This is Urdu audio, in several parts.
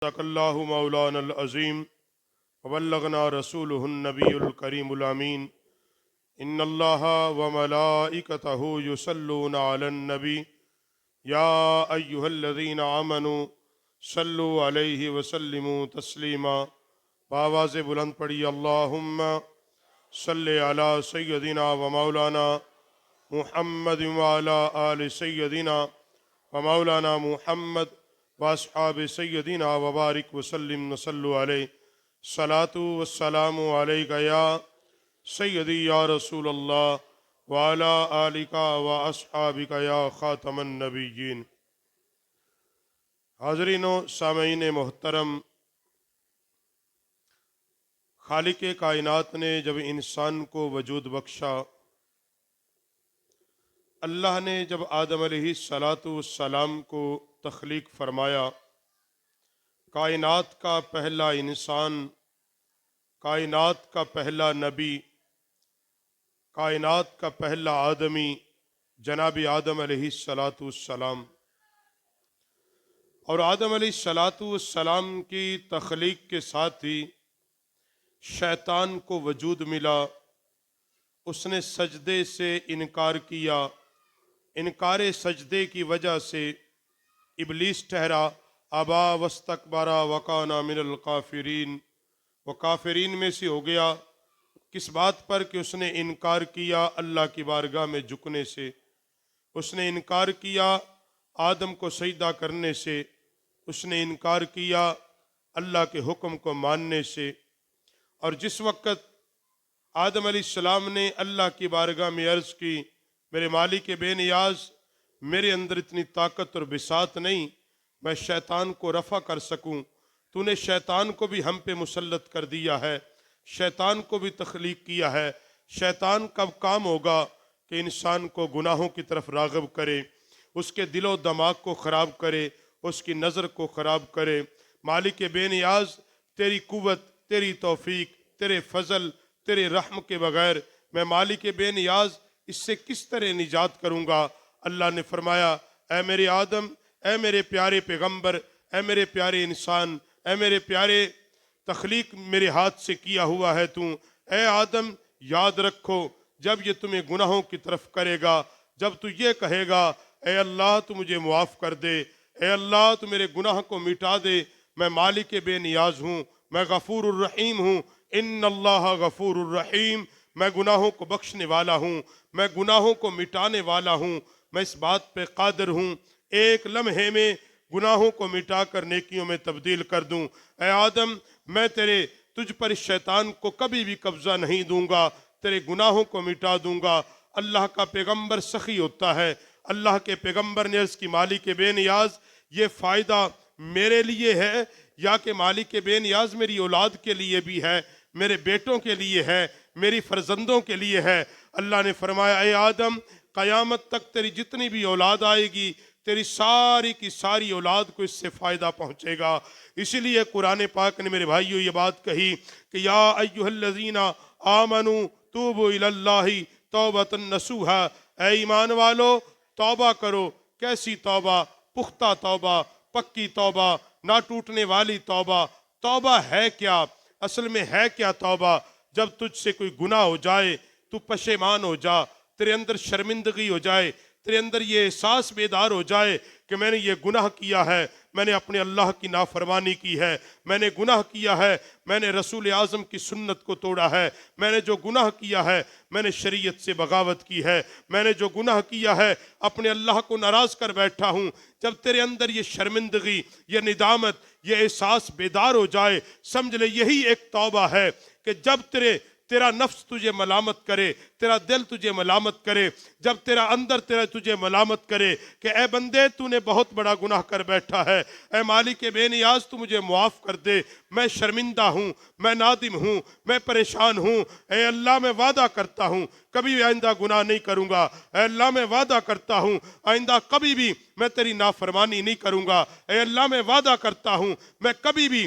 صدق اللہ مولانا العظیم وبلغنا رسولہ النبی الکریم الامین ان اللہ وملائکتہ یصلون علی النبی یا ایہا الذین آمنوا صلوا علیہ وسلموا تسلیما۔ بآواز بلند پڑھی اللہم صلی علی سیدنا و مولانا محمد وعلی آل سیدنا و مولانا محمد واصحاب سیدنا وبارک وسلم صلوا علیہ صلاۃ والسلام علیک یا سیدی یا رسول اللہ وعلی آلک واصحابک یا خاتم النبیین۔ حاضرین و سامعین محترم، خالق کائنات نے جب انسان کو وجود بخشا، اللہ نے جب آدم علیہ السلام کو تخلیق فرمایا، کائنات کا پہلا انسان، کائنات کا پہلا نبی، کائنات کا پہلا آدمی جناب آدم علیہ السلام، اور آدم علیہ السلام کی تخلیق کے ساتھ ہی شیطان کو وجود ملا۔ اس نے سجدے سے انکار کیا، انکار سجدے کی وجہ سے ابلیس ٹھہرا، ابا واستکبر وکان من الکافرین، وہ کافرین میں سے ہو گیا۔ کس بات پر؟ کہ اس نے انکار کیا اللہ کی بارگاہ میں جھکنے سے، اس نے انکار کیا آدم کو سجدہ کرنے سے، اس نے انکار کیا اللہ کے حکم کو ماننے سے۔ اور جس وقت آدم علیہ السلام نے اللہ کی بارگاہ میں عرض کی، میرے مالک بے نیاز، میرے اندر اتنی طاقت اور بساط نہیں میں شیطان کو رفع کر سکوں، تو نے شیطان کو بھی ہم پہ مسلط کر دیا ہے، شیطان کو بھی تخلیق کیا ہے۔ شیطان کب کام ہوگا کہ انسان کو گناہوں کی طرف راغب کرے، اس کے دل و دماغ کو خراب کرے، اس کی نظر کو خراب کرے۔ مالک بے نیاز، تیری قوت، تیری توفیق، تیرے فضل، تیرے رحم کے بغیر میں مالک بے نیاز اس سے کس طرح نجات کروں گا؟ اللہ نے فرمایا، اے میرے آدم، اے میرے پیارے پیغمبر، اے میرے پیارے انسان، اے میرے پیارے تخلیق میرے ہاتھ سے کیا ہوا ہے تو، اے آدم یاد رکھو جب یہ تمہیں گناہوں کی طرف کرے گا، جب تو یہ کہے گا اے اللہ تو مجھے معاف کر دے، اے اللہ تو میرے گناہ کو مٹا دے، میں مالک بے نیاز ہوں، میں غفور الرحیم ہوں، ان اللہ غفور الرحیم، میں گناہوں کو بخشنے والا ہوں، میں گناہوں کو مٹانے والا ہوں، میں اس بات پہ قادر ہوں ایک لمحے میں گناہوں کو مٹا کر نیکیوں میں تبدیل کر دوں۔ اے آدم، میں تجھ پر شیطان کو کبھی بھی قبضہ نہیں دوں گا، تیرے گناہوں کو مٹا دوں گا۔ اللہ کا پیغمبر سخی ہوتا ہے، اللہ کے پیغمبر نے عرض کی، مالک بے نیاز یہ فائدہ میرے لیے ہے یا کہ مالک بے نیاز میری اولاد کے لیے بھی ہے، میرے بیٹوں کے لیے ہے، میری فرزندوں کے لیے ہے؟ اللہ نے فرمایا، اے آدم قیامت تک تیری جتنی بھی اولاد آئے گی، تیری ساری کی ساری اولاد کو اس سے فائدہ پہنچے گا۔ اسی لیے قرآن پاک نے میرے بھائیوں یہ بات کہی کہ یا ایہا الذین آمنوا توبوا الی اللہ توبۃ نصوحا، اے ایمان والو توبہ کرو۔ کیسی توبہ؟ پختہ توبہ، پکی توبہ، نہ ٹوٹنے والی توبہ۔ توبہ ہے کیا؟ اصل میں ہے کیا توبہ؟ جب تجھ سے کوئی گناہ ہو جائے تو پشیمان ہو جا، تیرے اندر شرمندگی ہو جائے، تیرے اندر یہ احساس بیدار ہو جائے کہ میں نے یہ گناہ کیا ہے، میں نے اپنے اللہ کی نافرمانی کی ہے، میں نے گناہ کیا ہے، میں نے رسول اعظم کی سنت کو توڑا ہے، میں نے جو گناہ کیا ہے میں نے شریعت سے بغاوت کی ہے، میں نے جو گناہ کیا ہے اپنے اللہ کو ناراض کر بیٹھا ہوں۔ جب تیرے اندر یہ شرمندگی، یہ ندامت، یہ احساس بیدار ہو جائے، سمجھ لے یہی ایک توبہ ہے کہ جب تیرا نفس تجھے ملامت کرے، تیرا دل تجھے ملامت کرے، جب تیرا اندر تجھے ملامت کرے کہ اے بندے تو نے بہت بڑا گناہ کر بیٹھا ہے، اے مالک بے نیاز تو مجھے معاف کر دے، میں شرمندہ ہوں، میں نادم ہوں، میں پریشان ہوں، اے اللہ میں وعدہ کرتا ہوں کبھی آئندہ گناہ نہیں کروں گا، اے اللہ میں وعدہ کرتا ہوں آئندہ کبھی بھی میں تیری نافرمانی نہیں کروں گا، اے اللہ میں وعدہ کرتا ہوں میں کبھی بھی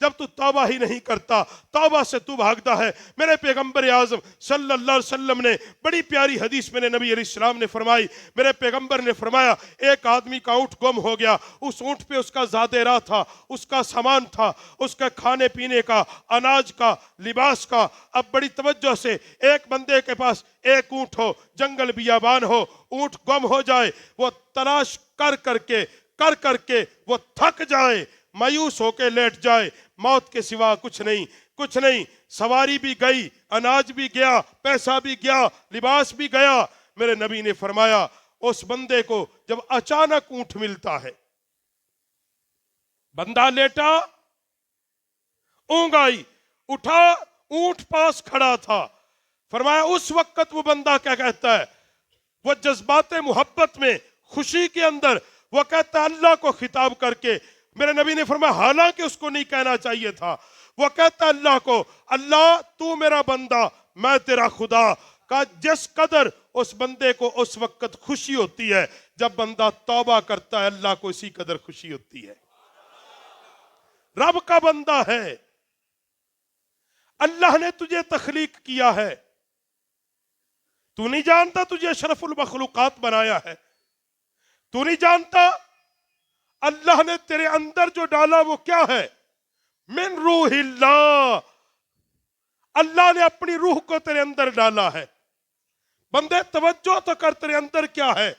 جب تو توبہ ہی نہیں کرتا، توبہ سے تو بھاگتا ہے۔ میرے پیغمبر اعظم صلی اللہ علیہ وسلم نے بڑی پیاری حدیث میں نے نبی علیہ السلام نے فرمائی، میرے پیغمبر نے فرمایا ایک آدمی کا اونٹ گم ہو گیا، اس اونٹ پہ اس کا زاد راہ تھا، اس کا سامان تھا، اس کا کھانے پینے کا، اناج کا، لباس کا۔ اب بڑی توجہ سے، ایک بندے کے پاس ایک اونٹ ہو، جنگل بیابان ہو، اونٹ گم ہو جائے، وہ تلاش کر کے وہ تھک جائے، مایوس ہو کے لیٹ جائے، موت کے سوا کچھ نہیں، سواری بھی گئی، اناج بھی گیا، پیسہ بھی گیا، لباس بھی گیا۔ میرے نبی نے فرمایا اس بندے کو جب اچانک اونٹ ملتا ہے، بندہ لیٹا، اونگ آئی، اٹھا، اونٹ پاس کھڑا تھا، فرمایا اس وقت وہ بندہ کیا کہتا ہے؟ وہ جذبات محبت میں، خوشی کے اندر وہ کہتا ہے اللہ کو خطاب کر کے، میرے نبی نے فرمایا حالانکہ اس کو نہیں کہنا چاہیے تھا، وہ کہتا ہے اللہ کو، اللہ تو میرا بندہ، میں تیرا خدا۔ کا جس قدر اس بندے کو اس وقت خوشی ہوتی ہے جب بندہ توبہ کرتا ہے، اللہ کو اسی قدر خوشی ہوتی ہے۔ رب کا بندہ ہے، اللہ نے تجھے تخلیق کیا ہے، تو نہیں جانتا تجھے اشرف المخلوقات بنایا ہے، تو نہیں جانتا اللہ نے تیرے اندر جو ڈالا وہ کیا ہے؟ من روح اللہ، اللہ نے اپنی روح کو تیرے اندر ڈالا ہے۔ بندے توجہ تو کر، تیرے اندر کیا ہے؟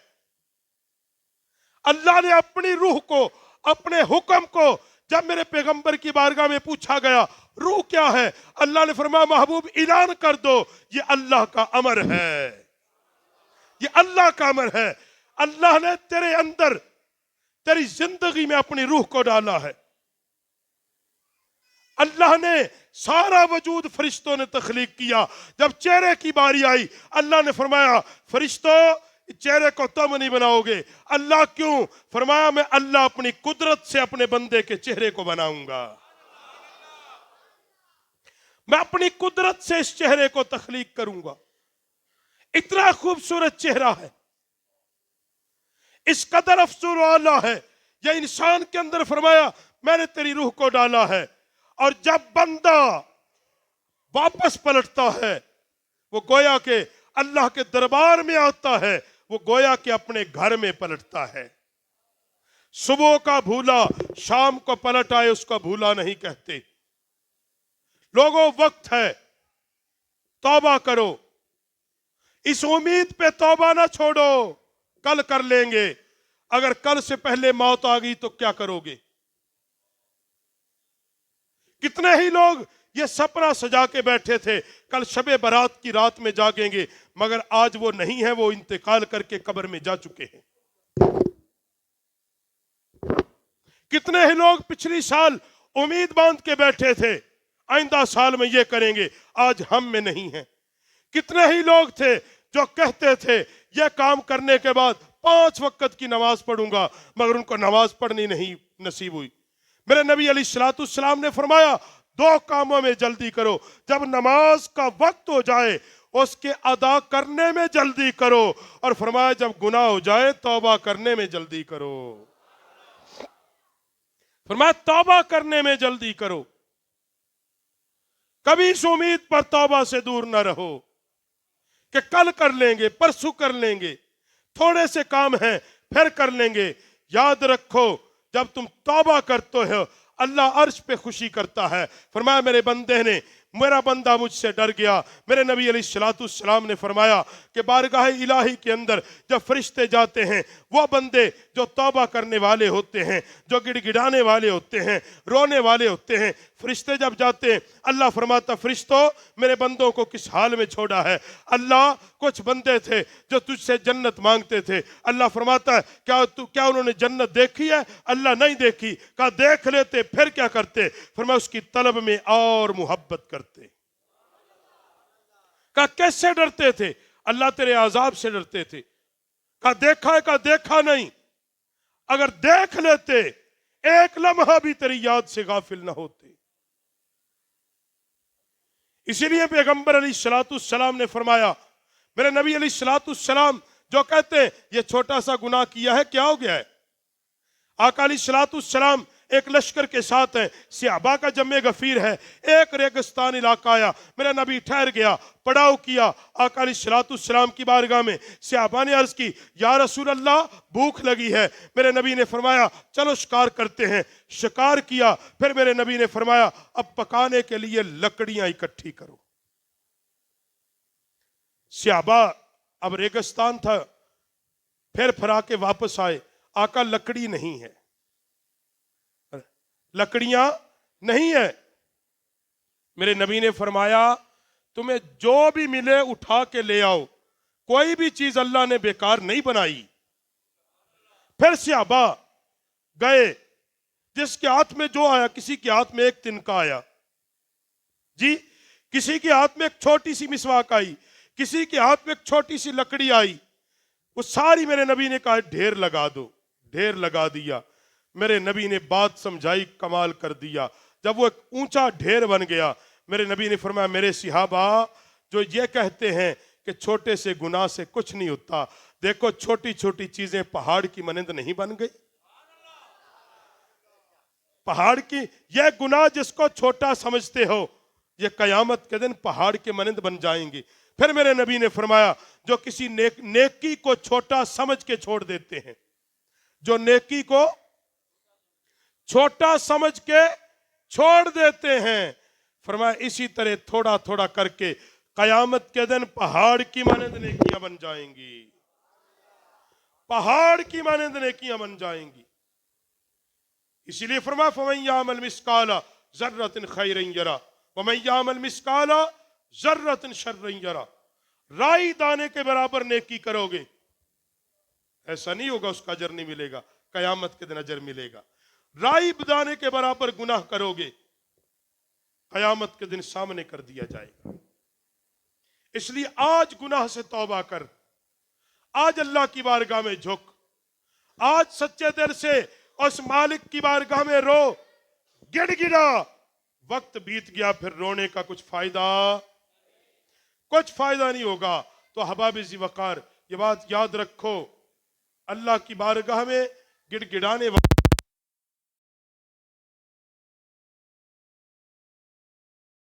اللہ نے اپنی روح کو، اپنے حکم کو، جب میرے پیغمبر کی بارگاہ میں پوچھا گیا روح کیا ہے، اللہ نے فرمایا محبوب اعلان کر دو یہ اللہ کا امر ہے، یہ اللہ کا امر ہے۔ اللہ نے تیرے اندر، تیری زندگی میں اپنی روح کو ڈالا ہے۔ اللہ نے سارا وجود فرشتوں نے تخلیق کیا، جب چہرے کی باری آئی اللہ نے فرمایا فرشتوں چہرے کو تم نہیں بناؤ گے۔ اللہ کیوں؟ فرمایا میں اللہ اپنی قدرت سے اپنے بندے کے چہرے کو بناؤں گا، میں اپنی قدرت سے اس چہرے کو تخلیق کروں گا۔ اتنا خوبصورت چہرہ ہے، اس قدر افضل و اعلیٰ ہے یہ انسان کے اندر۔ فرمایا میں نے تیری روح کو ڈالا ہے، اور جب بندہ واپس پلٹتا ہے وہ گویا کہ اللہ کے دربار میں آتا ہے، وہ گویا کہ اپنے گھر میں پلٹتا ہے۔ صبح کا بھولا شام کو پلٹ آئے اس کو بھولا نہیں کہتے۔ لوگوں وقت ہے، توبہ کرو، اس امید پہ توبہ نہ چھوڑو کل کر لیں گے۔ اگر کل سے پہلے موت آ گئی تو کیا کرو گے؟ کتنے ہی لوگ یہ سپنا سجا کے بیٹھے تھے کل شب برات کی رات میں جاگیں گے، مگر آج وہ نہیں ہے، وہ انتقال کر کے قبر میں جا چکے ہیں۔ کتنے ہی لوگ پچھلی سال امید باندھ کے بیٹھے تھے آئندہ سال میں یہ کریں گے، آج ہم میں نہیں ہیں۔ کتنے ہی لوگ تھے جو کہتے تھے یہ کام کرنے کے بعد 5 وقت کی نماز پڑھوں گا، مگر ان کو نماز پڑھنی نہیں نصیب ہوئی۔ میرے نبی علیہ السلام نے فرمایا 2 کاموں میں جلدی کرو، جب نماز کا وقت ہو جائے اس کے ادا کرنے میں جلدی کرو، اور فرمایا جب گناہ ہو جائے توبہ کرنے میں جلدی کرو۔ فرمایا توبہ کرنے میں جلدی کرو، کبھی اس امید پر توبہ سے دور نہ رہو کہ کل کر لیں گے، پرسوں کر لیں گے، تھوڑے سے کام ہیں پھر کر لیں گے۔ یاد رکھو جب تم توبہ کرتے ہو اللہ عرش پہ خوشی کرتا ہے۔ فرمایا میرا بندہ مجھ سے ڈر گیا۔ میرے نبی علیہ السلام نے فرمایا کہ بارگاہ الہی کے اندر جب فرشتے جاتے ہیں، وہ بندے جو توبہ کرنے والے ہوتے ہیں، جو گڑ گڑانے والے ہوتے ہیں، رونے والے ہوتے ہیں، فرشتے جب جاتے ہیں اللہ فرماتا فرشتوں میرے بندوں کو کس حال میں چھوڑا ہے؟ اللہ کچھ بندے تھے جو تجھ سے جنت مانگتے تھے، اللہ فرماتا ہے کیا انہوں نے جنت دیکھی ہے؟ اللہ نہیں دیکھی۔ کہا دیکھ لیتے پھر کیا کرتے؟ فرمایا اس کی طلب میں اور محبت کرتے۔ کہا کیسے ڈرتے تھے؟ اللہ تیرے عذاب سے ڈرتے تھے۔ کہا دیکھا ہے؟ کہا دیکھا نہیں، اگر دیکھ لیتے ایک لمحہ بھی تیری یاد سے غافل نہ ہوتے۔ اسی لیے پیغمبر علیہ السلام نے فرمایا، میرے نبی علیہ السلام جو کہتے ہیں یہ چھوٹا سا گناہ کیا ہے کیا ہو گیا ہے؟ آقا علیہ السلام ایک لشکر کے ساتھ ہیں، صحابہ کا جمع غفیر ہے، ایک ریگستان علاقہ آیا، میرا نبی ٹھہر گیا، پڑاؤ کیا آقا علیہ الصلوۃ والسلام کی بارگاہ میں۔ صحابہ نے عرض کی یا رسول اللہ بھوک لگی ہے، میرے نبی نے فرمایا چلو شکار کرتے ہیں، شکار کیا، پھر میرے نبی نے فرمایا اب پکانے کے لیے لکڑیاں اکٹھی کرو۔ صحابہ اب ریگستان تھا، پھر پھرا کے واپس آئے، آقا لکڑی نہیں ہے، لکڑیاں نہیں ہے۔ میرے نبی نے فرمایا تمہیں جو بھی ملے اٹھا کے لے آؤ، کوئی بھی چیز اللہ نے بیکار نہیں بنائی۔ پھر صحابہ گئے، جس کے ہاتھ میں جو آیا، کسی کے ہاتھ میں ایک تنکا آیا جی، کسی کے ہاتھ میں ایک چھوٹی سی مسواک آئی، کسی کے ہاتھ میں ایک چھوٹی سی لکڑی آئی، وہ ساری میرے نبی نے کہا ڈھیر لگا دو، ڈھیر لگا دیا۔ میرے نبی نے بات سمجھائی، کمال کر دیا۔ جب وہ ایک اونچا ڈھیر بن گیا، میرے نبی نے فرمایا میرے صحابہ جو یہ کہتے ہیں کہ چھوٹے سے گناہ سے کچھ نہیں ہوتا، دیکھو چھوٹی چھوٹی چیزیں پہاڑ کی مانند نہیں بن گئی۔ پہاڑ کی یہ گناہ جس کو چھوٹا سمجھتے ہو، یہ قیامت کے دن پہاڑ کے مانند بن جائیں گے۔ پھر میرے نبی نے فرمایا جو کسی نیکی کو چھوٹا سمجھ کے چھوڑ دیتے ہیں، جو نیکی کو چھوٹا سمجھ کے چھوڑ دیتے ہیں، فرمایا اسی طرح تھوڑا تھوڑا کر کے قیامت کے دن پہاڑ کی مانند نیکیاں بن جائیں گی، پہاڑ کی مانند نیکیاں بن جائیں گی۔ اسی لیے فرمایا فَمَن يَعْمَلْ مِثْقَالَ ذَرَّةٍ خَيْرًا يَرَهُ وَمَن يَعْمَلْ مِثْقَالَ ذَرَّةٍ شَرًّا يَرَهُ۔ رائی دانے کے برابر نیکی کرو گے، ایسا نہیں ہوگا اس کا اجر نہیں ملے گا، قیامت کے دن اجر ملے گا۔ رائی دانے کے برابر گناہ کرو گے، قیامت کے دن سامنے کر دیا جائے گا۔ اس لیے آج گناہ سے توبہ کر، آج اللہ کی بارگاہ میں جھک، آج سچے دل سے اس مالک کی بارگاہ میں رو، گڑ گڑا۔ وقت بیت گیا، پھر رونے کا کچھ فائدہ نہیں ہوگا۔ تو احباب ذی وقار یہ بات یاد رکھو، اللہ کی بارگاہ میں گڑ گڑانے وقت